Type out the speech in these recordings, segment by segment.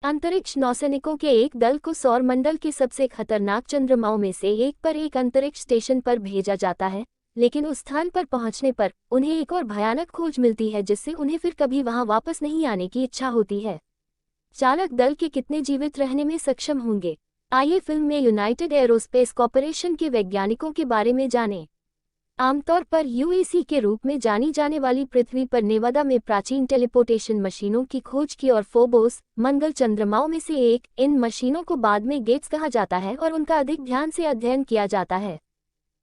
अंतरिक्ष नौसैनिकों के एक दल को सौर मंडल के सबसे खतरनाक चंद्रमाओं में से एक पर एक अंतरिक्ष स्टेशन पर भेजा जाता है, लेकिन उस स्थान पर पहुंचने पर उन्हें एक और भयानक खोज मिलती है जिससे उन्हें फिर कभी वहां वापस नहीं आने की इच्छा होती है। चालक दल के कितने जीवित रहने में सक्षम होंगे? आइए फिल्म में यूनाइटेड एरोस्पेस कॉर्पोरेशन के वैज्ञानिकों के बारे में जानें। आमतौर पर यूएसी के रूप में जानी जाने वाली पृथ्वी पर नेवादा में प्राचीन टेलीपोर्टेशन मशीनों की खोज की और फोबोस मंगल चंद्रमाओं में से एक। इन मशीनों को बाद में गेट्स कहा जाता है और उनका अधिक ध्यान से अध्ययन किया जाता है।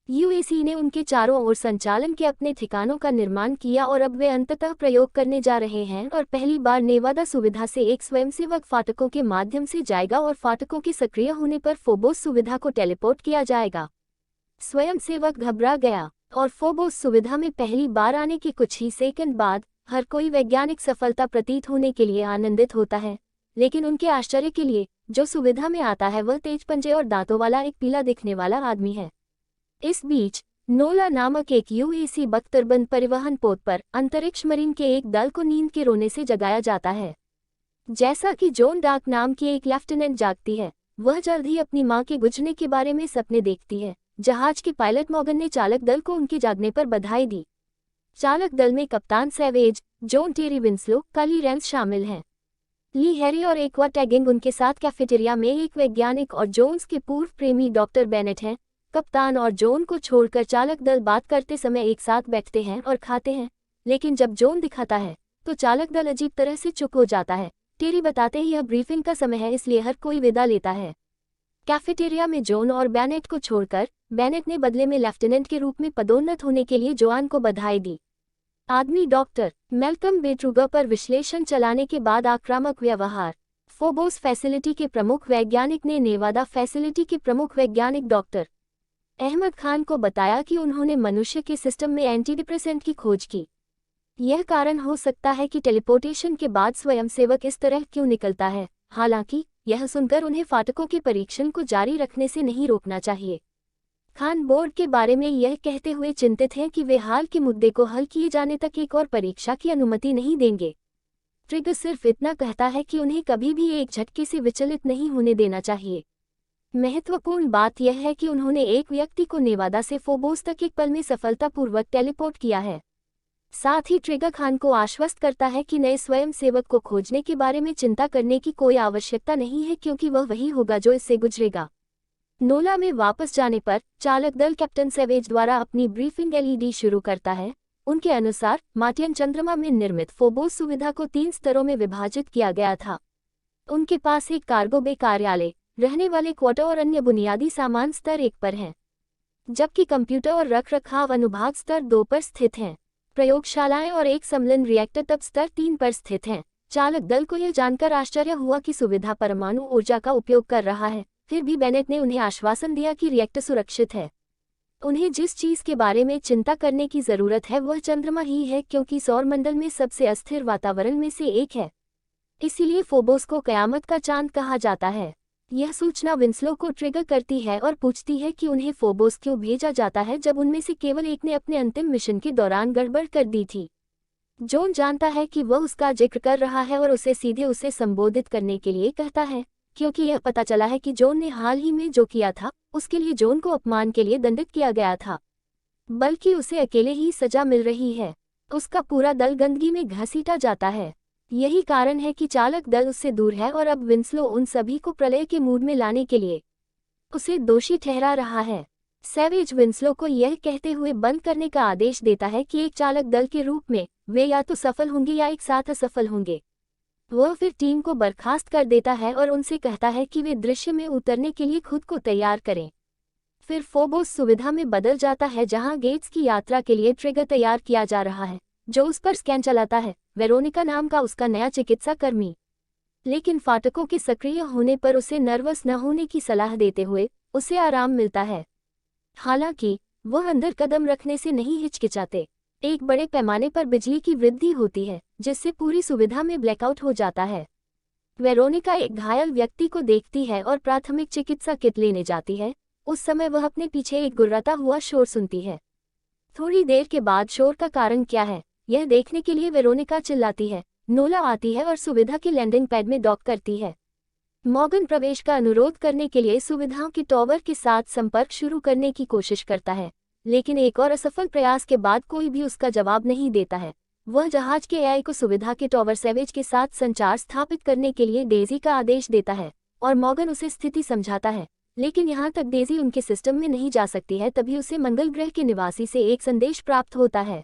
यूएसी ने उनके चारों ओर संचालन के अपने ठिकानों का निर्माण किया और अब वे अंततः प्रयोग करने जा रहे हैं और पहली बार नेवादा सुविधा से एक स्वयंसेवक फाटकों के माध्यम से जाएगा और फाटकों के सक्रिय होने पर फोबोस सुविधा को टेलीपोर्ट किया जाएगा। स्वयंसेवक घबरा गया और फोबोस सुविधा में पहली बार आने के कुछ ही सेकंड बाद हर कोई वैज्ञानिक सफलता प्रतीत होने के लिए आनंदित होता है, लेकिन उनके आश्चर्य के लिए जो सुविधा में आता है वह तेज पंजे और दांतों वाला एक पीला दिखने वाला आदमी है। इस बीच नोला नामक एक यूएसी बख्तरबंद परिवहन पोत पर अंतरिक्ष मरीन के एक दल को नींद के रोने से जगाया जाता है। जैसा कि जॉन डार्क नाम की एक लेफ्टिनेंट जागती है, वह जल्द ही अपनी मां के गुजरने के बारे में सपने देखती है। जहाज के पायलट मॉर्गन ने चालक दल को उनके जागने पर बधाई दी। चालक दल में कप्तान सैवेज, जॉन टेरी विंस्लो, काली रेंस शामिल हैं। ली हैरी और एक्वा टैगिंग उनके साथ कैफेटेरिया में एक वैज्ञानिक और जोन्स के पूर्व प्रेमी डॉक्टर बेनेट हैं। कप्तान और जॉन को छोड़कर चालक दल बात करते समय एक साथ बैठते हैं और खाते हैं, लेकिन जब जॉन दिखाता है तो चालक दल अजीब तरह से चुप हो जाता है। टेरी बताते ही यह ब्रीफिंग का समय है, इसलिए हर कोई विदा लेता है। कैफेटेरिया में जॉन और बेनेट को छोड़कर बेनेट ने बदले में लेफ्टिनेंट के रूप में पदोन्नत होने के लिए जोआन को बधाई दी। आदमी डॉक्टर मेल्कम बेट्रूगर पर विश्लेषण चलाने के बाद आक्रामक व्यवहार। फोबोस फैसिलिटी के प्रमुख वैज्ञानिक ने नेवादा फैसिलिटी के प्रमुख वैज्ञानिक डॉक्टर अहमद खान को बताया कि उन्होंने मनुष्य के सिस्टम में एंटीडिप्रेसेंट की खोज की। यह कारण हो सकता है कि टेलीपोर्टेशन के बाद स्वयंसेवक इस तरह क्यों निकलता है। हालांकि यह सुनकर उन्हें फाटकों के परीक्षण को जारी रखने से नहीं रोकना चाहिए। खान बोर्ड के बारे में यह कहते हुए चिंतित हैं कि वे हाल के मुद्दे को हल किए जाने तक एक और परीक्षा की अनुमति नहीं देंगे। ट्रिगर सिर्फ इतना कहता है कि उन्हें कभी भी एक झटके से विचलित नहीं होने देना चाहिए। महत्वपूर्ण बात यह है कि उन्होंने एक व्यक्ति को नेवादा से फोबोस तक एक पल में सफलतापूर्वक टेलीपोर्ट किया है। साथ ही ट्रिगर खान को आश्वस्त करता है कि नए स्वयंसेवक को खोजने के बारे में चिंता करने की कोई आवश्यकता नहीं है, क्योंकि वह वही होगा जो इससे गुजरेगा। नोला में वापस जाने पर चालक दल कैप्टन सैवेज द्वारा अपनी ब्रीफिंग एलईडी शुरू करता है। उनके अनुसार मार्टियन चंद्रमा में निर्मित फोबोस सुविधा को 3 स्तरों में विभाजित किया गया था। उनके पास एक कार्गो बे कार्यालय, रहने वाले क्वार्टर और अन्य बुनियादी सामान स्तर 1 पर हैं, जबकि कंप्यूटर और रखरखाव अनुभाग स्तर 2 पर स्थित हैं। प्रयोगशालाएं और एक सम्मेलन रिएक्टर तब स्तर 3 पर स्थित हैं। चालक दल को यह जानकर आश्चर्य हुआ कि सुविधा परमाणु ऊर्जा का उपयोग कर रहा है, फिर भी बेनेट ने उन्हें आश्वासन दिया कि रिएक्टर सुरक्षित है। उन्हें जिस चीज के बारे में चिंता करने की जरूरत है वह चंद्रमा ही है, क्योंकि सौरमंडल में सबसे अस्थिर वातावरण में से एक है। इसीलिए फोबोस को कयामत का चांद कहा जाता है। यह सूचना विंस्लो को ट्रिगर करती है और पूछती है कि उन्हें फोबोस क्यों भेजा जाता है, जब उनमें से केवल एक ने अपने अंतिम मिशन के दौरान गड़बड़ कर दी थी। जॉन जानता है कि वह उसका जिक्र कर रहा है और उसे सीधे उसे संबोधित करने के लिए कहता है, क्योंकि यह पता चला है कि जॉन ने हाल ही में जो किया था उसके लिए जॉन को अपमान के लिए दंडित किया गया था, बल्कि उसे अकेले ही सजा मिल रही है। उसका पूरा दल गंदगी में घसीटा जाता है। यही कारण है कि चालक दल उससे दूर है और अब विंस्लो उन सभी को प्रलय के मूड में लाने के लिए उसे दोषी ठहरा रहा है। सैवेज विंस्लो को यह कहते हुए बंद करने का आदेश देता है कि एक चालक दल के रूप में वे या तो सफल होंगे या एक साथ असफल होंगे। वह फिर टीम को बर्खास्त कर देता है और उनसे कहता है कि वे दृश्य में उतरने के लिए खुद को तैयार करें। फिर फोबोस सुविधा में बदल जाता है, जहां गेट्स की यात्रा के लिए ट्रिगर तैयार किया जा रहा है, जो उस पर स्कैन चलाता है, वेरोनिका नाम का उसका नया चिकित्सा कर्मी। लेकिन फाटकों के सक्रिय होने पर उसे नर्वस न होने की सलाह देते हुए उसे आराम मिलता है। हालांकि वह अंदर कदम रखने से नहीं हिचकिचाते। एक बड़े पैमाने पर बिजली की वृद्धि होती है, जिससे पूरी सुविधा में ब्लैकआउट हो जाता है। वेरोनिका एक घायल व्यक्ति को देखती है और प्राथमिक चिकित्सा किट लेने जाती है। उस समय वह अपने पीछे एक गुर्राता हुआ शोर सुनती है। थोड़ी देर के बाद शोर का कारण क्या है यह देखने के लिए वेरोनिका चिल्लाती है। नोला आती है और सुविधा के लैंडिंग पैड में डॉक करती है। मॉर्गन प्रवेश का अनुरोध करने के लिए सुविधाओं के टॉवर के साथ संपर्क शुरू करने की कोशिश करता है, लेकिन एक और असफल प्रयास के बाद कोई भी उसका जवाब नहीं देता है। वह जहाज के एआई को सुविधा के टॉवर सेवेज के साथ संचार स्थापित करने के लिए डेजी का आदेश देता है और मॉर्गन उसे स्थिति समझाता है, लेकिन यहाँ तक डेजी उनके सिस्टम में नहीं जा सकती है तभी उसे मंगल ग्रह के निवासी से एक संदेश प्राप्त होता है।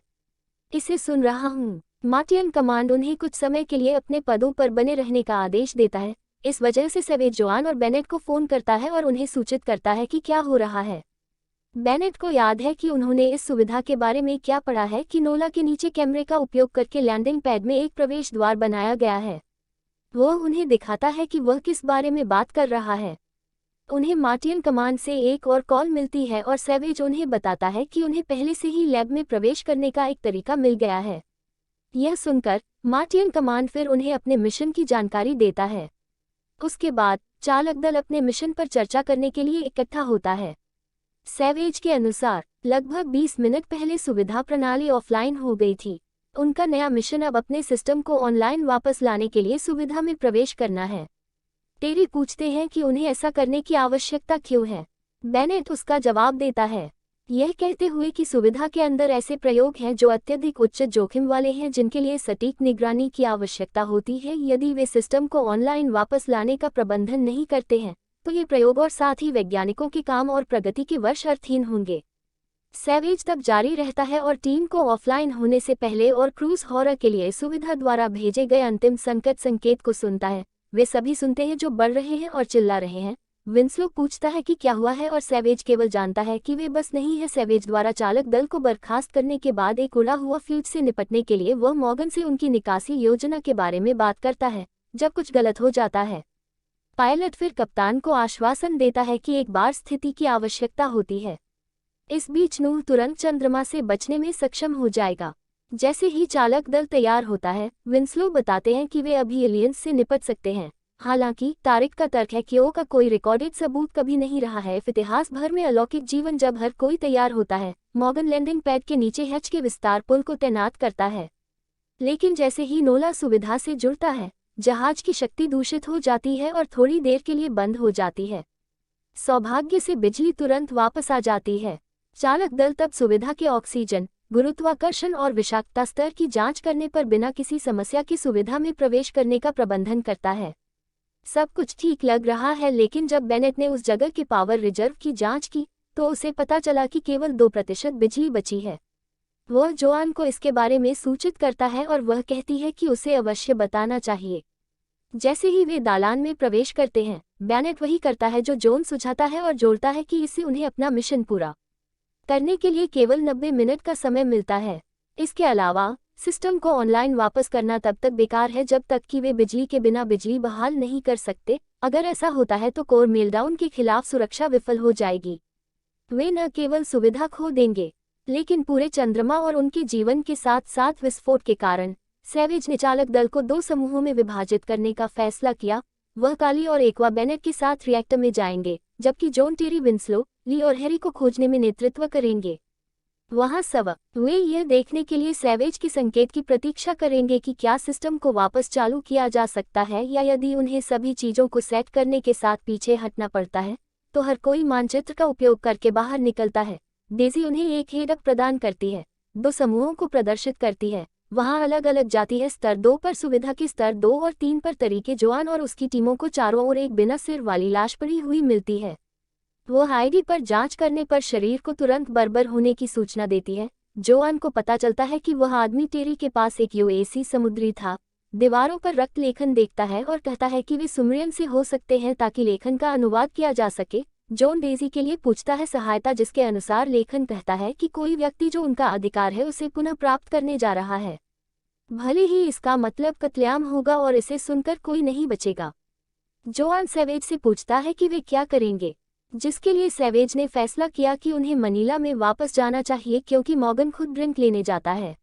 इसे सुन रहा हूँ। मार्टियन कमांड उन्हें कुछ समय के लिए अपने पदों पर बने रहने का आदेश देता है। इस वजह से सेवेज जोआन और बेनेट को फोन करता है और उन्हें सूचित करता है कि क्या हो रहा है। बेनेट को याद है कि उन्होंने इस सुविधा के बारे में क्या पढ़ा है कि नोला के नीचे कैमरे का उपयोग करके लैंडिंग पैड में एक प्रवेश द्वार बनाया गया है। वह उन्हें दिखाता है कि वह किस बारे में बात कर रहा है। उन्हें मार्टियन कमांड से एक और कॉल मिलती है और सेवेज उन्हें बताता है कि उन्हें पहले से ही लैब में प्रवेश करने का एक तरीका मिल गया है। यह सुनकर मार्टियन कमांड फिर उन्हें अपने मिशन की जानकारी देता है। उसके बाद चालक दल अपने मिशन पर चर्चा करने के लिए इकट्ठा होता है। सेवेज के अनुसार लगभग 20 मिनट पहले सुविधा प्रणाली ऑफलाइन हो गई थी। उनका नया मिशन अब अपने सिस्टम को ऑनलाइन वापस लाने के लिए सुविधा में प्रवेश करना है। टेरी पूछते हैं कि उन्हें ऐसा करने की आवश्यकता क्यों है। बेनेट उसका जवाब देता है, यह कहते हुए कि सुविधा के अंदर ऐसे प्रयोग हैं जो अत्यधिक उच्च जोखिम वाले हैं जिनके लिए सटीक निगरानी की आवश्यकता होती है। यदि वे सिस्टम को ऑनलाइन वापस लाने का प्रबंधन नहीं करते हैं तो ये प्रयोग और साथ ही वैज्ञानिकों के काम और प्रगति के वर्ष अर्थहीन होंगे। सेवेज तब जारी रहता है और टीम को ऑफलाइन होने से पहले और क्रूज हॉरर के लिए सुविधा द्वारा भेजे गए अंतिम संकट संकेत को सुनता है। वे सभी सुनते हैं जो बढ़ रहे हैं और चिल्ला रहे हैं। विंस्लो पूछता है कि क्या हुआ है और सेवेज केवल जानता है कि वे बस नहीं है। सेवेज द्वारा चालक दल को बर्खास्त करने के बाद एक उड़ा हुआ फ्यूज से निपटने के लिए वह मॉर्गन से उनकी निकासी योजना के बारे में बात करता है जब कुछ गलत हो जाता है। पायलट फिर कप्तान को आश्वासन देता है कि एक बार स्थिति की आवश्यकता होती है। इस बीच नूह तुरंत चंद्रमा से बचने में सक्षम हो जाएगा। जैसे ही चालक दल तैयार होता है, विंस्लो बताते हैं कि वे अभी एलियंस से निपट सकते हैं। हालांकि तारिक का तर्क है कि ओ का कोई रिकॉर्डेड सबूत कभी नहीं रहा है इतिहास भर में अलौकिक जीवन। जब हर कोई तैयार होता है, मॉर्गन लैंडिंग पैड के नीचे हैच के विस्तार पुल को तैनात करता है। लेकिन जैसे ही नोला सुविधा से जुड़ता है, जहाज की शक्ति दूषित हो जाती है और थोड़ी देर के लिए बंद हो जाती है। सौभाग्य से बिजली तुरंत वापस आ जाती है। चालक दल तब सुविधा के ऑक्सीजन, गुरुत्वाकर्षण और विषाक्तता स्तर की जांच करने पर बिना किसी समस्या की सुविधा में प्रवेश करने का प्रबंधन करता है। सब कुछ ठीक लग रहा है, लेकिन जब बेनेट ने उस जगह के पावर रिजर्व की जांच की तो उसे पता चला कि केवल 2% बिजली बची है। वह जोआन को इसके बारे में सूचित करता है और वह कहती है कि उसे अवश्य बताना चाहिए। जैसे ही वे दालान में प्रवेश करते हैं, बेनेट वही करता है जो जोन सुझाता है और जोड़ता है कि इससे उन्हें अपना मिशन पूरा करने के लिए केवल 90 मिनट का समय मिलता है। इसके अलावा सिस्टम को ऑनलाइन वापस करना तब तक बेकार है जब तक कि वे बिजली के बिना बिजली बहाल नहीं कर सकते। अगर ऐसा होता है तो कोर मेल्टडाउन के खिलाफ सुरक्षा विफल हो जाएगी। वे न केवल सुविधा खो देंगे, लेकिन पूरे चंद्रमा और उनके जीवन के साथ साथ विस्फोट के कारण सेवेज ने चालक दल को 2 समूहों में विभाजित करने का फैसला किया। वह काली और एक्वा बेनेट के साथ रिएक्टर में जाएंगे, जबकि जॉन, टेरी, विंस्लो, ली और हैरी को खोजने में नेतृत्व करेंगे। वहां सब वे यह देखने के लिए सेवेज के संकेत की प्रतीक्षा करेंगे कि क्या सिस्टम को वापस चालू किया जा सकता है या यदि उन्हें सभी चीजों को सेट करने के साथ पीछे हटना पड़ता है तो हर कोई मानचित्र का उपयोग करके बाहर निकलता है। डेजी उन्हें एक हेडक प्रदान करती है, 2 समूहों को प्रदर्शित करती है। वहां अलग अलग जाती है। स्तर 2 पर सुविधा के स्तर 2 और 3 पर तरीके जोआन और उसकी टीमों को चारों ओर एक बिना सिर वाली लाश पड़ी हुई मिलती है। वो आईडी पर जांच करने पर शरीर को तुरंत बर्बर होने की सूचना देती है। जोआन को पता चलता है कि वह आदमी टेरी के पास एक यूएसी समुद्री था। दीवारों पर रक्त लेखन देखता है और कहता है कि वे सुमरियन से हो सकते हैं ताकि लेखन का अनुवाद किया जा सके। जॉन डेजी के लिए पूछता है सहायता, जिसके अनुसार लेखन कहता है कि कोई व्यक्ति जो उनका अधिकार है उसे पुनः प्राप्त करने जा रहा है। भले ही इसका मतलब कत्लेआम होगा और इसे सुनकर कोई नहीं बचेगा। जोआन सेवेज से पूछता है कि वे क्या करेंगे, जिसके लिए सेवेज ने फैसला किया कि उन्हें मनीला में वापस जाना चाहिए क्योंकि मॉर्गन खुद ड्रिंक लेने जाता है।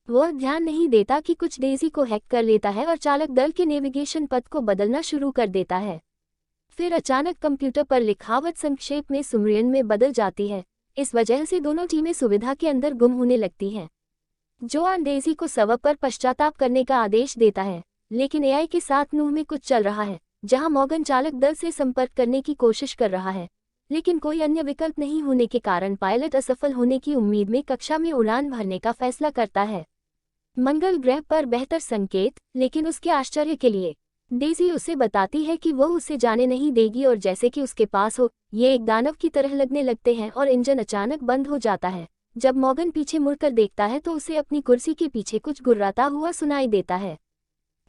वह ध्यान नहीं देता कि कुछ डेजी को हैक कर लेता है और चालक दल के नेविगेशन पथ को बदलना शुरू कर देता है। फिर अचानक कंप्यूटर पर लिखावट संक्षेप में सुमरियन में बदल जाती है। इस वजह से दोनों टीमें सुविधा के अंदर गुम होने लगती हैं। जोआन डेजी को सबब पर पश्चाताप करने का आदेश देता है, लेकिन एआई के साथ नूह में कुछ चल रहा है। जहां मॉर्गन चालक दल से संपर्क करने की कोशिश कर रहा है, लेकिन कोई अन्य विकल्प नहीं होने के कारण पायलट असफल होने की उम्मीद में कक्षा में उड़ान भरने का फैसला करता है। मंगल ग्रह पर बेहतर संकेत, लेकिन उसके आश्चर्य के लिए डेज़ी उसे बताती है कि वह उसे जाने नहीं देगी और जैसे कि उसके पास हो, ये एक दानव की तरह लगने लगते हैं और इंजन अचानक बंद हो जाता है। जब मॉर्गन पीछे मुड़कर देखता है तो उसे अपनी कुर्सी के पीछे कुछ गुर्राता हुआ सुनाई देता है।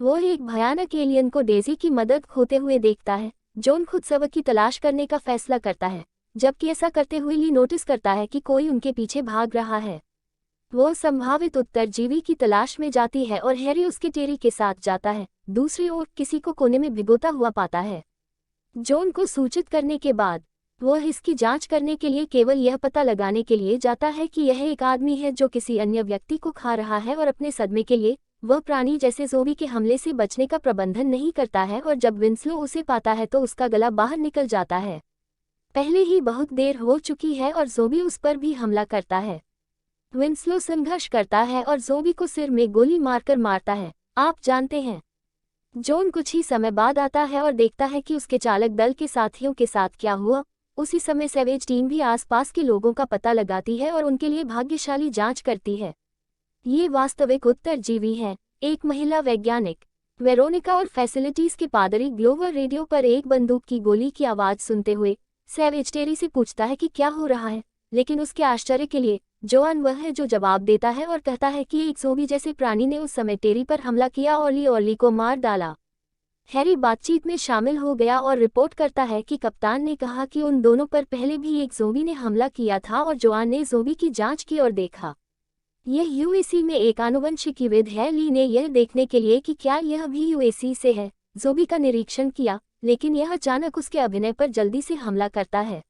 वो एक भयानक एलियन को डेज़ी की मदद खोते हुए देखता है। जॉन खुद सबक की तलाश करने का फैसला करता है, जबकि ऐसा करते हुए ली नोटिस करता है कि कोई उनके पीछे भाग रहा है। वो संभावित उत्तरजीवी की तलाश में जाती है और हैरी उसके टेरी के साथ जाता है। दूसरी ओर किसी को कोने में भिगोता हुआ पाता है। जॉन को सूचित करने के बाद वह इसकी जांच करने के लिए केवल यह पता लगाने के लिए जाता है कि यह एक आदमी है जो किसी अन्य व्यक्ति को खा रहा है और अपने सदमे के लिए वह प्राणी जैसे ज़ोबी के हमले से बचने का प्रबंधन नहीं करता है और जब विंस्लो उसे पाता है तो उसका गला बाहर निकल जाता है। पहले ही बहुत देर हो चुकी है और ज़ोबी उस पर भी हमला करता है। विंस्लो संघर्ष करता है और ज़ोबी को सिर में गोली मारकर मारता है। आप जानते हैं, जॉन कुछ ही समय बाद आता है और देखता है कि उसके चालक दल के साथियों के साथ क्या हुआ। उसी समय सैवेज टीम भी आसपास के लोगों का पता लगाती है और उनके लिए भाग्यशाली जांच करती है। ये वास्तविक उत्तरजीवी हैं, एक महिला वैज्ञानिक वेरोनिका और फैसिलिटीज के पादरी ग्लोवर रेडियो पर एक बंदूक की गोली की आवाज सुनते हुए सैवेज टेरी से पूछता है कि क्या हो रहा है, लेकिन उसके आश्चर्य के लिए जोआन वह है जो जवाब देता है और कहता है कि एक ज़ोंबी जैसे प्राणी ने उस समय टेरी पर हमला किया और ली को मार डाला। हैरी बातचीत में शामिल हो गया और रिपोर्ट करता है कि कप्तान ने कहा कि उन दोनों पर पहले भी एक ज़ोंबी ने हमला किया था और जोआन ने ज़ोंबी की जांच की और देखा। यह यूएसी में एक आनुवंशिकीविद है। ली ने यह देखने के लिए कि क्या यह भी यूएसी से है, ज़ोंबी का निरीक्षण किया, लेकिन यह अचानक उसके अभिनय पर जल्दी से हमला करता है।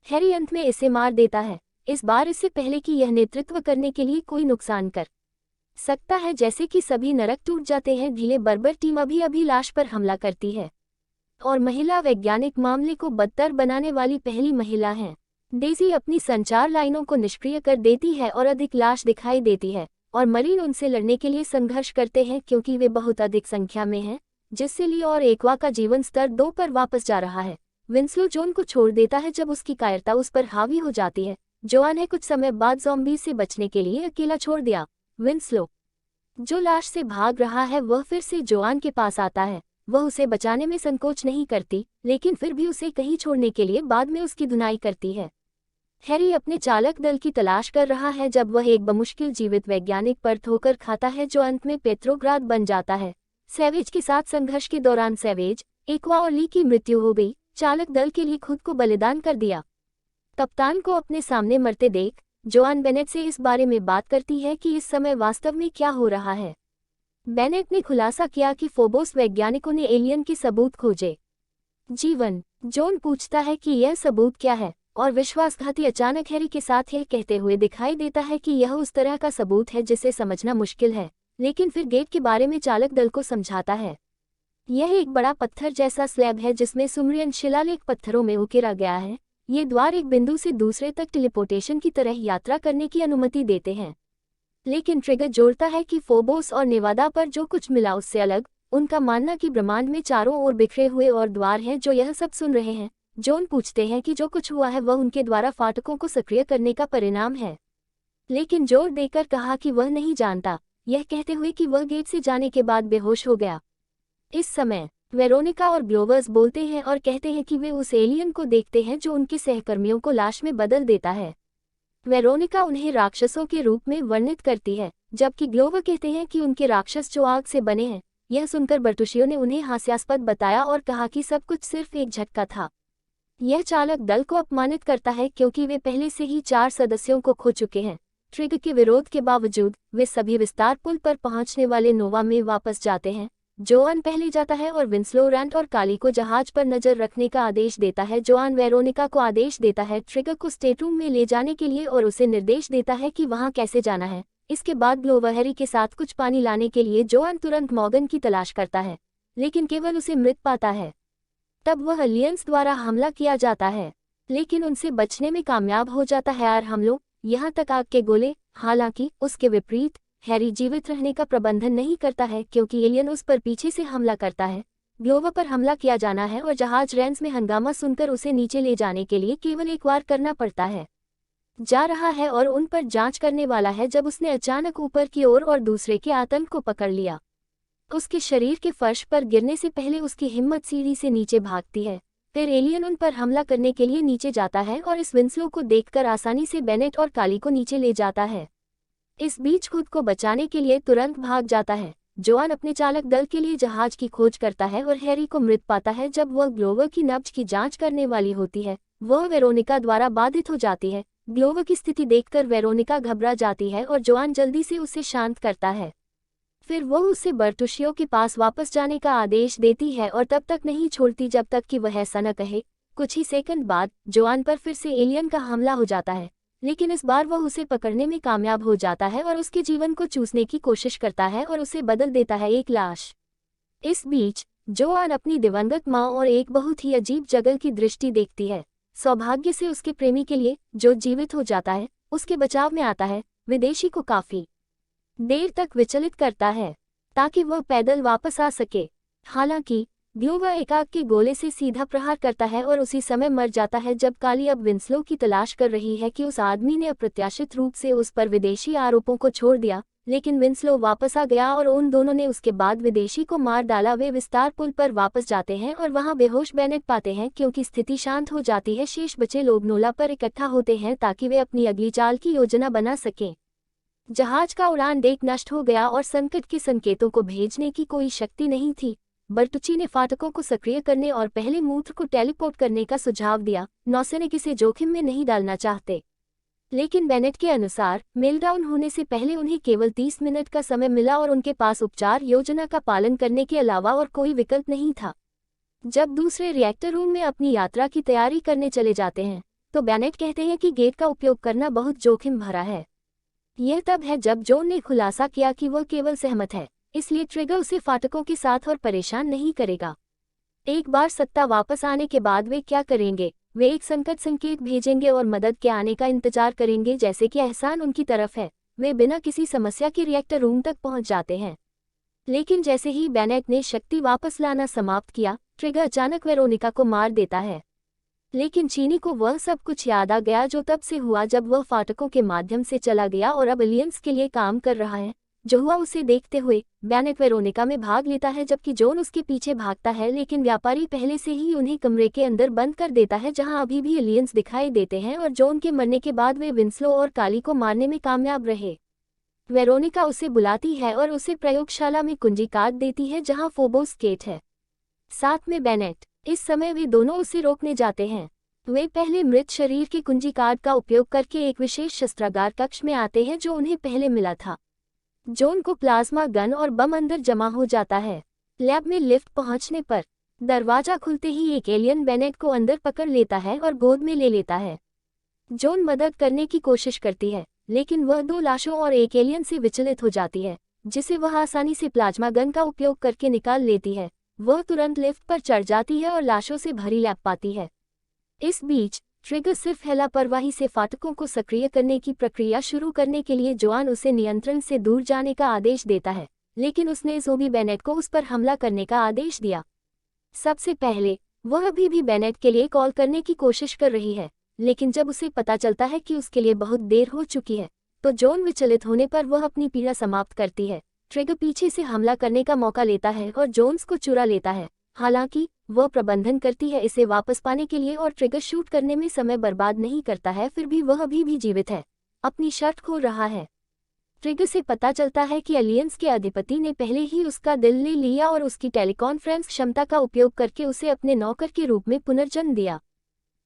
हैरी अंत में इसे मार देता है, इस बार इससे पहले कि यह नेतृत्व करने के लिए कोई नुकसान कर सकता है। जैसे कि सभी नरक टूट जाते हैं, ढीले बर्बर टीम अभी लाश पर हमला करती है और महिला वैज्ञानिक मामले को बदतर बनाने वाली पहली महिला हैं। डेज़ी अपनी संचार लाइनों को निष्क्रिय कर देती है और अधिक लाश दिखाई देती है और मरीन उनसे लड़ने के लिए संघर्ष करते हैं क्योंकि वे बहुत अधिक संख्या में हैं, जिससे ली और एक्वा का जीवन स्तर 2 पर वापस जा रहा है। विंस्लो जॉन को छोड़ देता है जब उसकी कायरता उस पर हावी हो जाती है। जोआन ने कुछ समय बाद ज़ॉम्बी से बचने के लिए अकेला छोड़ दिया। विंस्लो, जो लाश से भाग रहा है, वह फिर से जोआन के पास आता है। वह उसे बचाने में संकोच नहीं करती, लेकिन फिर भी उसे कहीं छोड़ने के लिए बाद में उसकी धुनाई करती है। हैरी अपने चालक दल की तलाश कर रहा है जब वह एक बमुश्किल जीवित वैज्ञानिक पर ठोकर खाता है जो अंत में पेट्रोग्राद बन जाता है। सैवेज के साथ संघर्ष के दौरान सैवेज, एक्वा और ली की मृत्यु हो गई। चालक दल के लिए खुद को बलिदान कर दिया। कप्तान को अपने सामने मरते देख जोआन बेनेट से इस बारे में बात करती है कि इस समय वास्तव में क्या हो रहा है। बेनेट ने खुलासा किया कि फोबोस वैज्ञानिकों ने एलियन के सबूत खोजे। जीवन, जॉन पूछता है कि यह सबूत क्या है और विश्वासघाती अचानक हैरी के साथ यह कहते हुए दिखाई देता है कि यह उस तरह का सबूत है जिसे समझना मुश्किल है, लेकिन फिर गेट के बारे में चालक दल को समझाता है। यह एक बड़ा पत्थर जैसा स्लैब है जिसमें सुमरियन शिलालेख पत्थरों में उकेरा गया है। ये द्वार एक बिंदु से दूसरे तक टेलीपोर्टेशन की तरह यात्रा करने की अनुमति देते हैं, लेकिन ट्रिगर जोड़ता है कि फोबोस और नेवादा पर जो कुछ मिला उससे अलग। उनका मानना कि ब्रह्मांड में चारों ओर बिखरे हुए और द्वार हैं जो यह सब सुन रहे हैं। जॉन पूछते हैं कि जो कुछ हुआ है वह उनके द्वारा फाटकों को सक्रिय करने का परिणाम है, लेकिन जोर देकर कहा कि वह नहीं जानता, यह कहते हुए कि वह गेट से जाने के बाद बेहोश हो गया। इस समय वेरोनिका और ग्लोवर्स बोलते हैं और कहते हैं कि वे उस एलियन को देखते हैं जो उनके सहकर्मियों को लाश में बदल देता है। वेरोनिका उन्हें राक्षसों के रूप में वर्णित करती है, जबकि ग्लोवर कहते हैं कि उनके राक्षस जो आग से बने हैं। यह सुनकर बर्टुशियो ने उन्हें हास्यास्पद बताया और कहा कि सब कुछ सिर्फ एक झटका था। यह चालक दल को अपमानित करता है क्योंकि वे पहले से ही 4 सदस्यों को खो चुके हैं। ट्रिगर के विरोध के बावजूद वे सभी विस्तार पुल पर पहुंचने वाले नोवा में वापस जाते हैं। जोआन पहले जाता है और विंस्लो, रैंट और काली को जहाज पर नजर रखने का आदेश देता है। जोआन वेरोनिका को आदेश देता है ट्रिगर को स्टेटरूम में ले जाने के लिए और उसे निर्देश देता है कि वहां कैसे जाना है। इसके बाद ग्लोवर हैरी के साथ कुछ पानी लाने के लिए जोआन तुरंत मॉर्गन की तलाश करता है, लेकिन केवल उसे मृत पाता है। तब वह अलियंस द्वारा हमला किया जाता है, लेकिन उनसे बचने में कामयाब हो जाता है और हमलों, यहाँ तक आग के गोले। हालांकि उसके विपरीत हैरी जीवित रहने का प्रबंधन नहीं करता है क्योंकि एलियन उस पर पीछे से हमला करता है। ग्लोवर पर हमला किया जाना है और जहाज रेंस में हंगामा सुनकर उसे नीचे ले जाने के लिए केवल एक बार करना पड़ता है। जा रहा है और उन पर जांच करने वाला है जब उसने अचानक ऊपर की ओर और दूसरे के आतंक को पकड़ लिया। उसके शरीर के फर्श पर गिरने से पहले उसकी हिम्मत सीढ़ी से नीचे भागती है। फिर एलियन उन पर हमला करने के लिए नीचे जाता है और इस विंस्लो को देखकर आसानी से बेनेट और काली को नीचे ले जाता है। इस बीच खुद को बचाने के लिए तुरंत भाग जाता है। जोआन अपने चालक दल के लिए जहाज की खोज करता है और हैरी को मृत पाता है। जब वह ग्लोवर की नब्ज की जांच करने वाली होती है, वह वेरोनिका द्वारा बाधित हो जाती है। ग्लोवर की स्थिति देखकर वेरोनिका घबरा जाती है और जोआन जल्दी से उसे शांत करता है। फिर वह उसे बर्टुशियो के पास वापस जाने का आदेश देती है और तब तक नहीं छोड़ती जब तक कि वह ऐसा न कहे। कुछ ही सेकंड बाद जोआन पर फिर से एलियन का हमला हो जाता है, लेकिन इस बार वह उसे पकड़ने में कामयाब हो जाता है और उसके जीवन को चूसने की कोशिश करता है और उसे बदल देता है एक लाश। इस बीच जोआन अपनी दिवंगत माँ और एक बहुत ही अजीब जगह की दृष्टि देखती है। सौभाग्य से उसके प्रेमी के लिए, जो जीवित हो जाता है, उसके बचाव में आता है। विदेशी को काफी देर तक विचलित करता है ताकि वह पैदल वापस आ सके। हालांकि ग्लोवर एकाक के गोले से सीधा प्रहार करता है और उसी समय मर जाता है जब काली अब विंस्लो की तलाश कर रही है कि उस आदमी ने अप्रत्याशित रूप से उस पर विदेशी आरोपों को छोड़ दिया, लेकिन विंस्लो वापस आ गया और उन दोनों ने उसके बाद विदेशी को मार डाला। वे विस्तार पुल पर वापस जाते हैं और वहां बेहोश बेनेट पाते हैं। क्योंकि स्थिति शांत हो जाती है, शेष बचे लोग नोला पर इकट्ठा होते हैं ताकि वे अपनी अगली चाल की योजना बना सकें। जहाज का उड़ान डेक नष्ट हो गया और संकट के संकेतों को भेजने की कोई शक्ति नहीं थी। बर्टुची ने फाटकों को सक्रिय करने और पहले मूत्र को टेलीपोर्ट करने का सुझाव दिया। नौसैनिक इसे जोखिम में नहीं डालना चाहते, लेकिन बेनेट के अनुसार मेलडाउन होने से पहले उन्हें केवल 30 मिनट का समय मिला और उनके पास उपचार योजना का पालन करने के अलावा और कोई विकल्प नहीं था। जब दूसरे रिएक्टर रूम में अपनी यात्रा की तैयारी करने चले जाते हैं, तो बेनेट कहते हैं कि गेट का उपयोग करना बहुत जोखिम भरा है। यह तब है जब जॉन ने खुलासा किया कि वह केवल सहमत है, इसलिए ट्रिगर उसे फाटकों के साथ और परेशान नहीं करेगा। एक बार सत्ता वापस आने के बाद वे क्या करेंगे? वे एक संकट संकेत भेजेंगे और मदद के आने का इंतजार करेंगे, जैसे कि एहसान उनकी तरफ है। वे बिना किसी समस्या के रिएक्टर रूम तक पहुंच जाते हैं। लेकिन जैसे ही बेनेट ने शक्ति वापस लाना समाप्त किया, ट्रिगर अचानक वेरोनिका को मार देता है। लेकिन चीनी को वह सब कुछ याद आ गया जो तब से हुआ जब वह फाटकों के माध्यम से चला गया और अब एलियंस के लिए काम कर रहा है। जो हुआ उसे देखते हुए बेनेट वेरोनिका में भाग लेता है, जबकि जॉन उसके पीछे भागता है। लेकिन व्यापारी पहले से ही उन्हें कमरे के अंदर बंद कर देता है, जहां अभी भी एलियंस दिखाई देते हैं और जॉन के मरने के बाद वे विंस्लो और काली को मारने में कामयाब रहे। वेरोनिका उसे बुलाती है और उसे प्रयोगशाला में कुंजी कार्ड देती है जहां फोबोस गेट है, साथ में बेनेट। इस समय वे दोनों उसे रोकने जाते हैं। वे पहले मृत शरीर के कुंजी कार्ड का उपयोग करके एक विशेष शस्त्रागार कक्ष में आते हैं जो उन्हें पहले मिला था। जॉन को प्लाज्मा गन और बम अंदर जमा हो जाता है। लैब में लिफ्ट पहुंचने पर दरवाजा खुलते ही एक एलियन बेनेट को अंदर पकड़ लेता है और गोद में ले लेता है। जॉन मदद करने की कोशिश करती है, लेकिन वह 2 लाशों और एक एलियन से विचलित हो जाती है, जिसे वह आसानी से प्लाज्मा गन का उपयोग करके निकाल लेती है। वह तुरंत लिफ्ट पर चढ़ जाती है और लाशों से भरी लैब पाती है। इस बीच ट्रिगर सिर्फ लापरवाही से फाटकों को सक्रिय करने की प्रक्रिया शुरू करने के लिए जोआन उसे नियंत्रण से दूर जाने का आदेश देता है, लेकिन उसने ज़ोबी बेनेट को उस पर हमला करने का आदेश दिया। सबसे पहले वह अभी भी बेनेट के लिए कॉल करने की कोशिश कर रही है, लेकिन जब उसे पता चलता है कि उसके लिए बहुत देर हो चुकी है, तो जॉन विचलित होने पर वह अपनी पीड़ा समाप्त करती है। ट्रिगर पीछे से हमला करने का मौका लेता है और जोन्स को चुरा लेता है। हालांकि वह प्रबंधन करती है इसे वापस पाने के लिए और ट्रिगर शूट करने में समय बर्बाद नहीं करता है। फिर भी वह अभी भी जीवित है, अपनी शर्ट खोल रहा है। ट्रिगर से पता चलता है कि एलियंस के अधिपति ने पहले ही उसका दिल ले लिया और उसकी टेलीकॉन्फ्रेंस क्षमता का उपयोग करके उसे अपने नौकर के रूप में पुनर्जन्म दिया।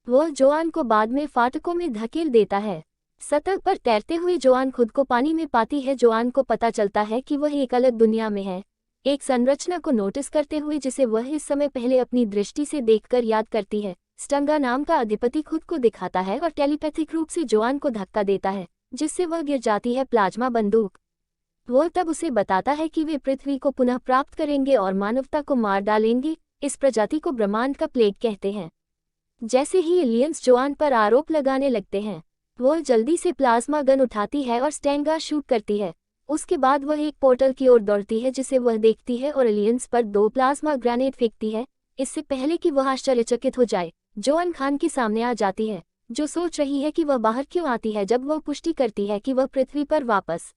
वह जोआन को बाद में फाटकों में धकेल देता है। सतह पर तैरते हुए जोआन खुद को पानी में पाती है। जोआन को पता चलता है कि वह एक अलग दुनिया में है, एक संरचना को नोटिस करते हुए जिसे वह इस समय पहले अपनी दृष्टि से देखकर याद करती है। स्टंगा नाम का अधिपति खुद को दिखाता है और टेलीपैथिक रूप से जोआन को धक्का देता है, जिससे वह गिर जाती है प्लाज्मा बंदूक। वह तब उसे बताता है कि वे पृथ्वी को पुनः प्राप्त करेंगे और मानवता को मार डालेंगे। इस प्रजाति को ब्रह्मांड का प्लेग कहते हैं। जैसे ही एलियंस जोआन पर आरोप लगाने लगते हैं, वह जल्दी से प्लाज्मा गन उठाती है और स्टेंगा शूट करती है। उसके बाद वह एक पोर्टल की ओर दौड़ती है जिसे वह देखती है और एलियंस पर 2 प्लाज्मा ग्रेनेड फेंकती है। इससे पहले कि वह आश्चर्यचकित हो जाए, जोअन खान के सामने आ जाती है, जो सोच रही है कि वह बाहर क्यों आती है। जब वह पुष्टि करती है कि वह पृथ्वी पर वापस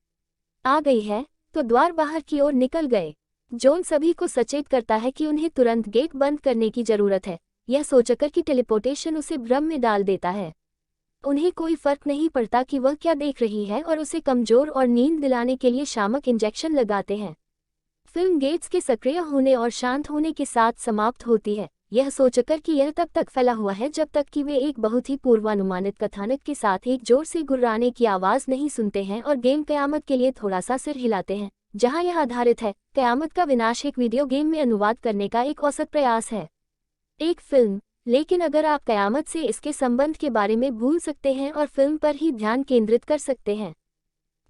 आ गई है, तो द्वार बाहर की ओर निकल गए। जॉन सभी को सचेत करता है कि उन्हें तुरंत गेट बंद करने की जरूरत है। यह सोचकर कि टेलीपोर्टेशन उसे भ्रम में डाल देता है। उन्हें कोई फर्क नहीं पड़ता कि वह क्या देख रही है और उसे कमजोर और नींद दिलाने के लिए शामक इंजेक्शन लगाते हैं। फिल्म गेट्स के सक्रिय होने और शांत होने के साथ समाप्त होती है, यह सोचकर कि यह तब तक फैला हुआ है जब तक कि वे एक बहुत ही पूर्वानुमानित कथानक के साथ एक जोर से गुर्राने की आवाज़ नहीं सुनते हैं और गेम कयामत के लिए थोड़ा सा सिर हिलाते हैं, जहां यह आधारित है। कयामत का विनाश एक वीडियो गेम में अनुवाद करने का एक औसत प्रयास है, एक फिल्म। लेकिन अगर आप कयामत से इसके संबंध के बारे में भूल सकते हैं और फिल्म पर ही ध्यान केंद्रित कर सकते हैं,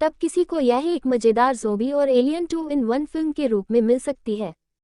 तब किसी को यह एक मजेदार ज़ोंबी और एलियन 2 इन 1 फिल्म के रूप में मिल सकती है।